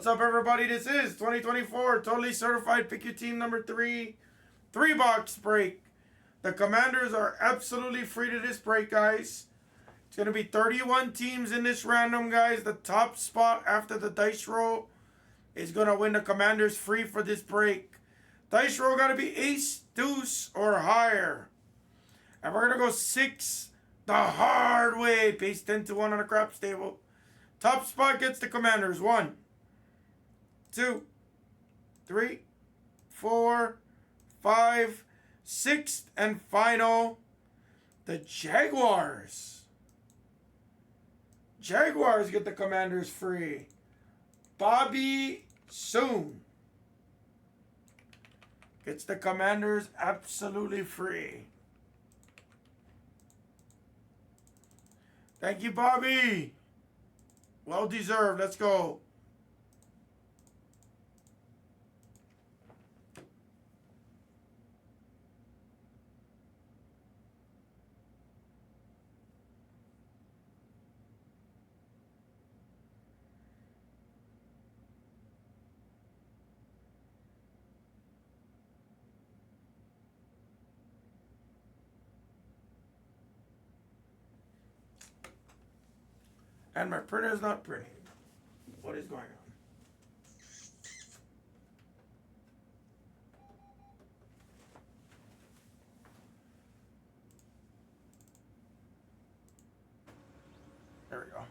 What's up, everybody? This is 2024 Totally Certified Pick Your Team number 3 3-box break. The Commanders are absolutely free to this break, guys. It's going to be 31 teams in this random, guys. The top spot after the dice roll is going to win the Commanders free for this break. Dice roll got to be ace, deuce, or higher. And we're going to go 6 the hard way. Base 10 to 1 on the craps table. Top spot gets the Commanders. 1, 2, 3, 4, 5, 6th and final, the Jaguars. Jaguars get the Commanders free. Bobby Soon gets the Commanders absolutely free. Thank you, Bobby. Well deserved. Let's go. And my printer is not printing. What is going on? There we go.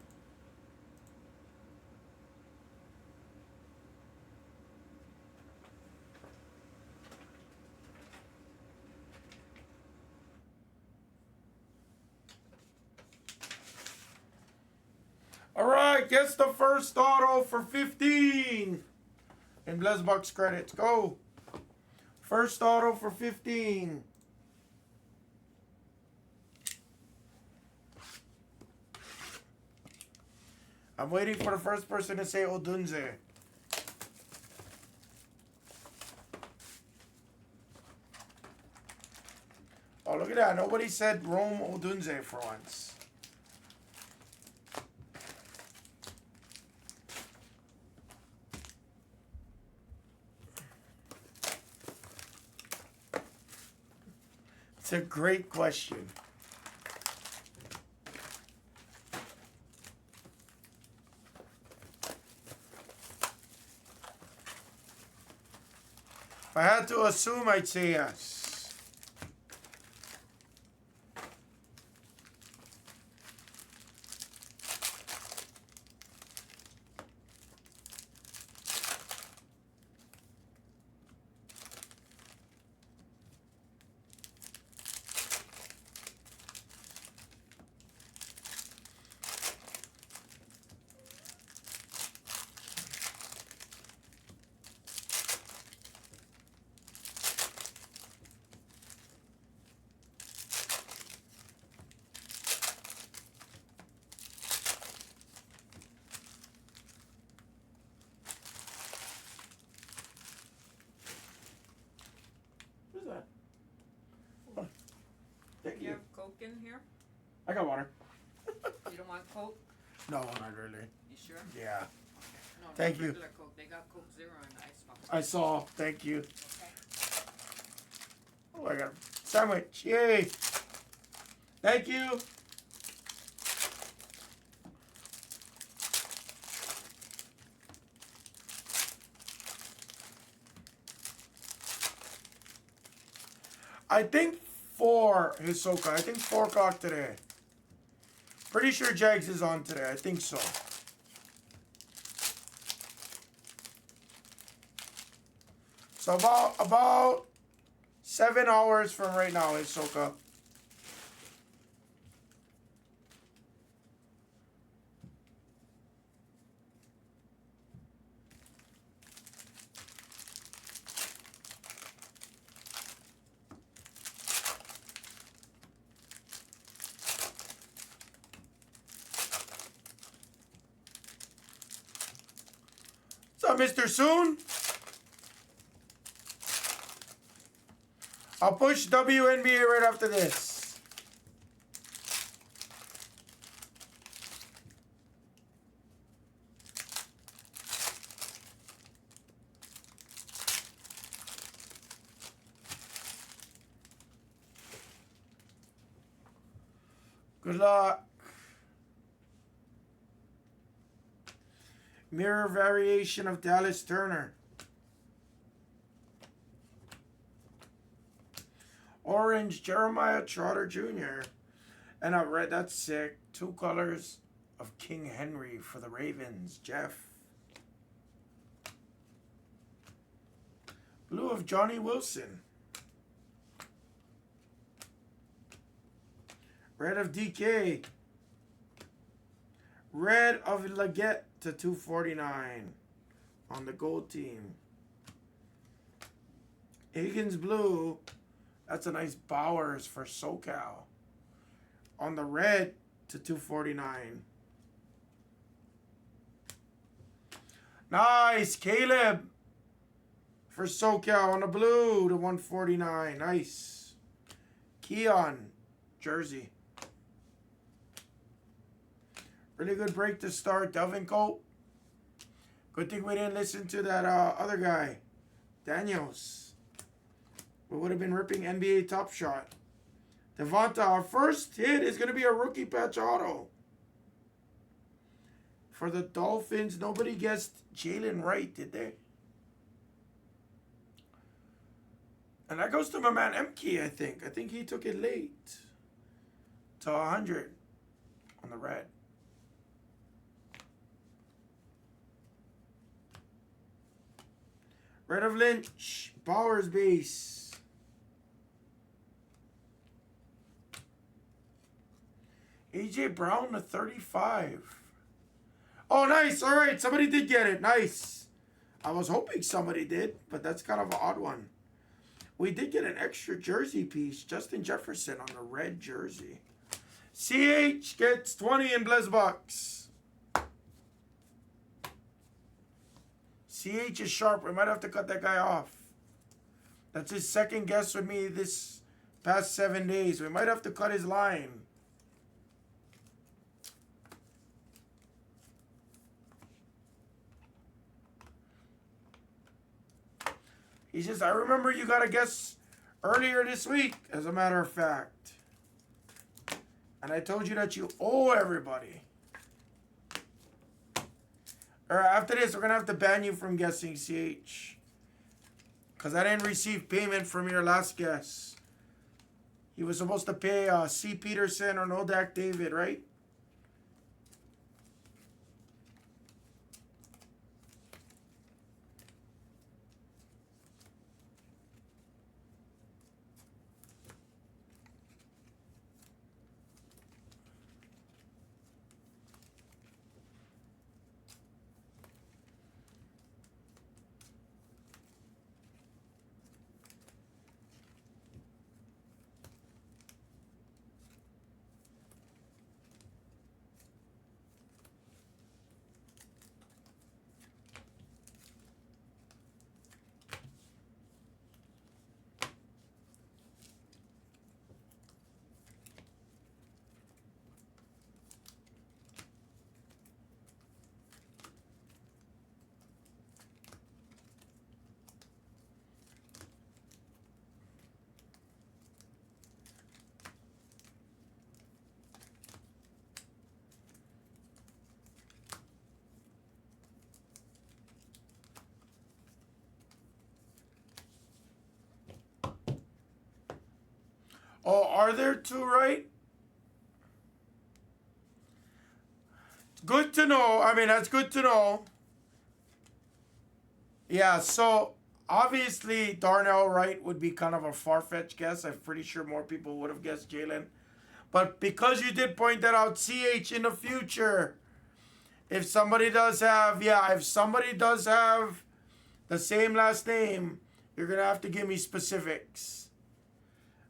All right, gets the first auto for 15. In Blez Box credits. Go. First auto for 15. I'm waiting for the first person to say Odunze. Oh, look at that. Nobody said Rome Odunze for once. It's a great question. If I had to assume, I'd say yes. What is that? Oh, thank you. You have Coke in here? I got water. You don't want Coke? No, not really. You sure? Yeah. No, Thank you. regular Coke. They got Coke Zero in the icebox. I saw. Thank you. Okay. Oh, I got a sandwich. Yay. Thank you. I think 4, Hisoka. I think 4 o'clock today. Pretty sure Jags is on today. I think so. So about 7 hours from right now, Hisoka. What's up, Mr. Soon? I'll push WNBA right after this. Good luck. Mirror variation of Dallas Turner. Orange, Jeremiah Trotter Jr. And a red, that's sick. 2 colors of King Henry for the Ravens, Jeff. Blue of Johnny Wilson. Red of DK. Red of Leggett to 249 on the gold team. Higgins blue. That's a nice Bowers for SoCal. On the red to 249. Nice. Caleb for SoCal on the blue to 149. Nice. Keon jersey. Really good break to start. Delvin Cope. Good thing we didn't listen to that other guy. Daniels. We would have been ripping NBA Top Shot. Devonta, our first hit is going to be a rookie patch auto. For the Dolphins, nobody guessed Jalen Wright, did they? And that goes to my man Emke, I think. I think he took it late. To 100 on the red. Red of Lynch. Bowers base. AJ Brown to 35. Oh, nice. All right. Somebody did get it. Nice. I was hoping somebody did, but that's kind of an odd one. We did get an extra jersey piece. Justin Jefferson on the red jersey. CH gets 20 in Blez Box. CH is sharp. We might have to cut that guy off. That's his second guess with me this past 7 days. We might have to cut his line. He says, I remember you got a guess earlier this week, as a matter of fact. And I told you that you owe everybody. After this, we're going to have to ban you from guessing, CH. Because I didn't receive payment from your last guess. He was supposed to pay C. Peterson or Nodak David, right? Oh, are there two, right? Good to know. I mean, that's good to know. Yeah, so obviously Darnell Wright would be kind of a far-fetched guess. I'm pretty sure more people would have guessed Jalen. But because you did point that out, CH, in the future, if somebody does have, if somebody does have the same last name, you're going to have to give me specifics.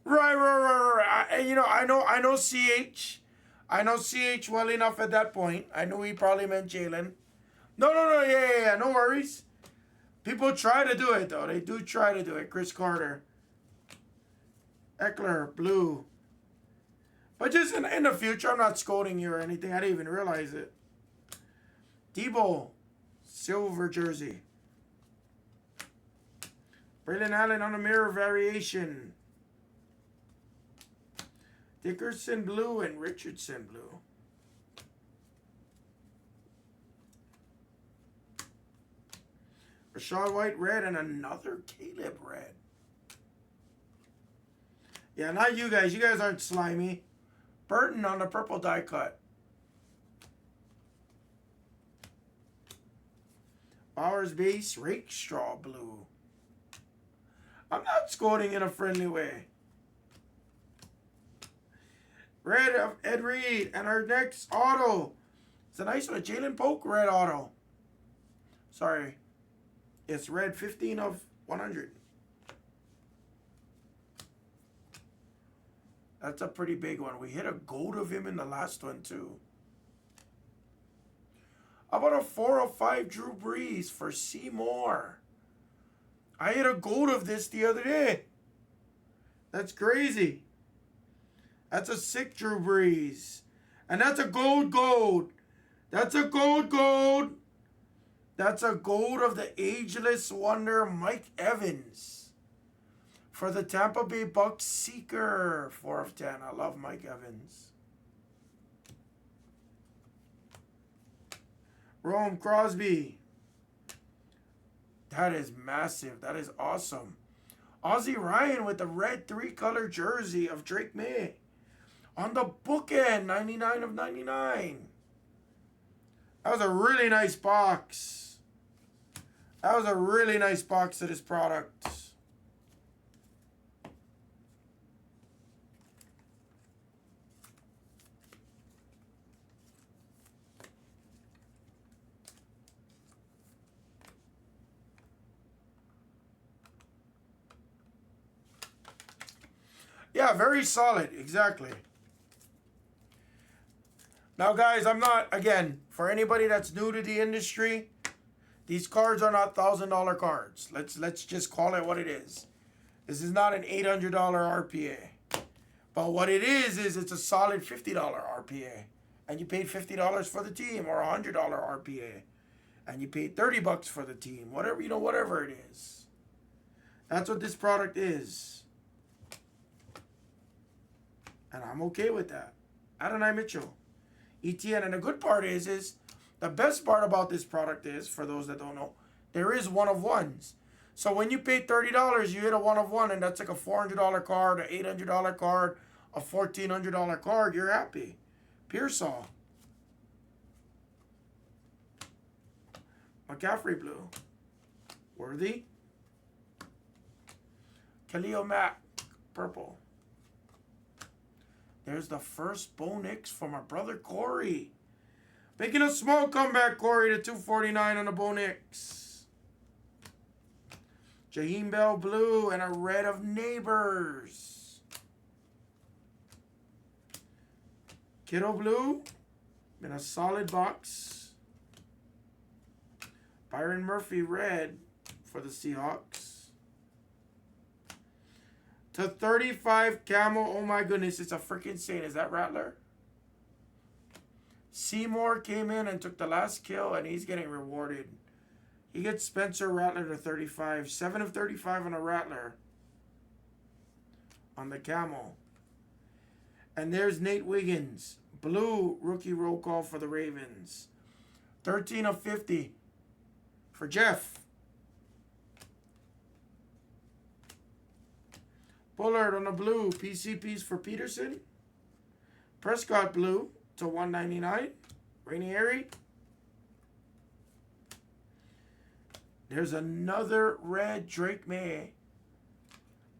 Right. I know CH. I know CH well enough at that point. I knew he probably meant Jalen. No, no worries. People try to do it, though. They do try to do it. Chris Carter. Eckler, blue. But just in the future, I'm not scolding you or anything. I didn't even realize it. Debo, silver jersey. Braylon Allen on a mirror variation. Dickerson blue and Richardson blue. Rashad White red and another Caleb red. Yeah, not you guys. You guys aren't slimy. Burton on the purple die cut. Bowers base, Rakestraw blue. I'm not scoring in a friendly way. Red of Ed Reed. And our next auto. It's a nice one. Jalen Polk red auto. Sorry. It's red 15 of 100. That's a pretty big one. We hit a gold of him in the last one too. How about a 4 of 5 Drew Brees for Seymour? I hit a gold of this the other day. That's crazy. That's a sick Drew Brees. And that's a gold. That's a gold. That's a gold of the ageless wonder Mike Evans. For the Tampa Bay Bucks Seeker. 4 of 10. I love Mike Evans. Rome Crosby. That is massive. That is awesome. Ozzie Ryan with the red 3-color jersey of Drake May. On the bookend, 99 of 99. That was a really nice box. That was a really nice box of this product. Yeah, very solid. Exactly. Now, guys, I'm not, again, for anybody that's new to the industry, these cards are not $1,000 cards. Let's just call it what it is. This is not an $800 RPA. But what it is it's a solid $50 RPA. And you paid $50 for the team, or $100 RPA. And you paid $30 for the team. Whatever, whatever it is. That's what this product is. And I'm okay with that. Adonai Mitchell. ETN. And the good part is the best part about this product is, for those that don't know, there is one of ones. So when you pay $30, you hit a one of one, and that's like a $400 card, an $800 card, a $1,400 card. You're happy. Pearsall. McCaffrey blue. Worthy. Khalil Mack purple. There's the first Bo Nix for my brother Corey. Making a small comeback, Corey, to 249 on the Bo Nix. Jaheim Bell blue and a red of Neighbors. Kittle blue in a solid box. Byron Murphy red for the Seahawks. To 35 camo. Oh my goodness, it's a freaking saint. Is that Rattler? Seymour came in and took the last kill, and he's getting rewarded. He gets Spencer Rattler to 35. 7 of 35 on a Rattler. On the camo. And there's Nate Wiggins. Blue rookie roll call for the Ravens. 13 of 50 for Jeff. Bullard on the blue. PCPs for Peterson. Prescott blue to 199. Rainieri. There's another red Drake May.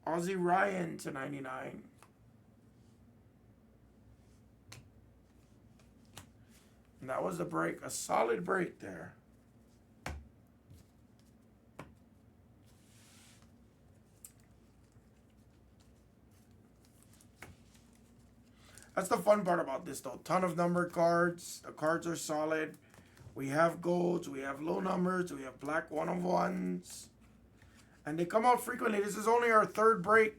Ozzie Ryan to 99. And that was a break. A solid break there. That's the fun part about this, though. Ton of numbered cards. The cards are solid. We have golds. We have low numbers. We have black one-of-ones. And they come out frequently. This is only our third break.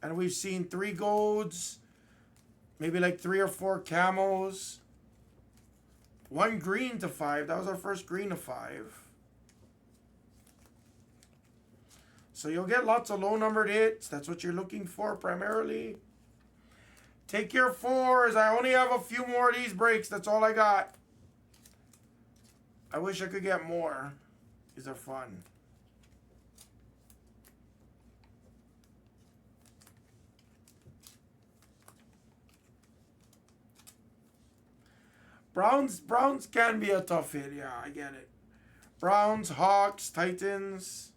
And we've seen 3 golds. Maybe like 3 or 4 camos. 1 green to 5. That was our first green to 5. So you'll get lots of low-numbered hits. That's what you're looking for primarily. Take your 4s. I only have a few more of these breaks. That's all I got. I wish I could get more. These are fun. Browns can be a tough hit. Yeah, I get it. Browns, Hawks, Titans.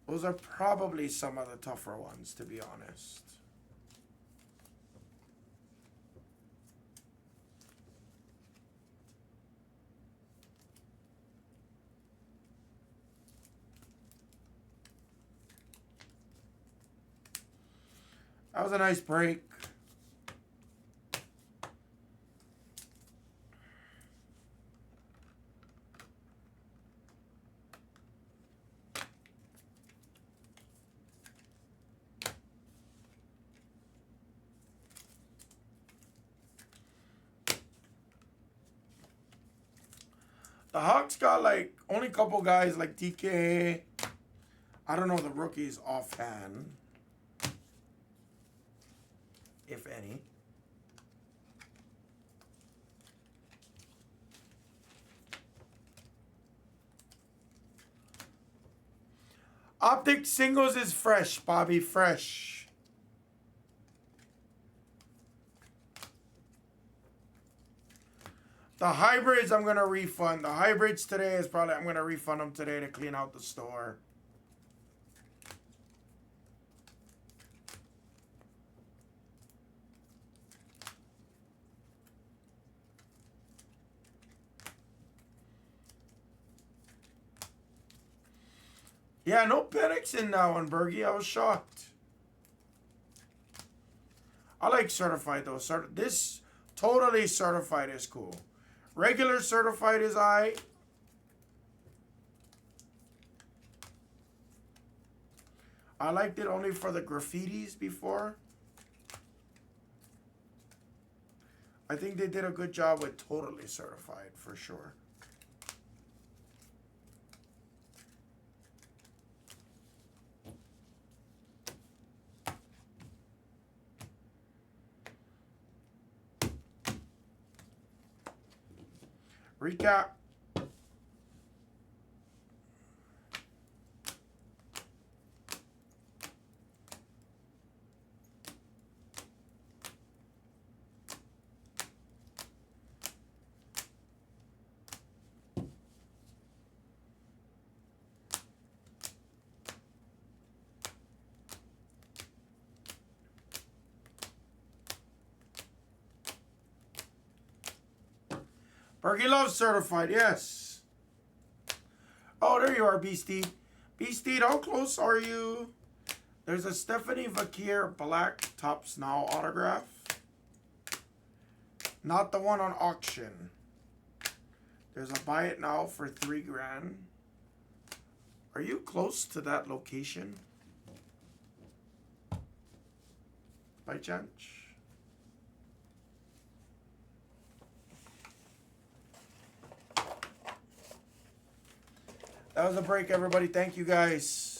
Those are probably some of the tougher ones, to be honest. That was a nice break. The Hawks got like only a couple guys like DK. I don't know the rookies offhand, if any. Optic singles is fresh, Bobby, fresh. The hybrids I'm going to refund. The hybrids today is probably, I'm going to refund them today to clean out the store. Yeah, no panics in that one, Bergie. I was shocked. I like certified though. This totally certified is cool. Regular certified is I liked it only for the graffitis before. I think they did a good job with totally certified for sure. Recap. Berkey loves certified, yes. Oh, there you are, Beastie. Beastie, how close are you? There's a Stephanie Vakir black Tops Now autograph. Not the one on auction. There's a buy it now for $3 grand. Are you close to that location? By chance? That was a break, everybody. Thank you, guys.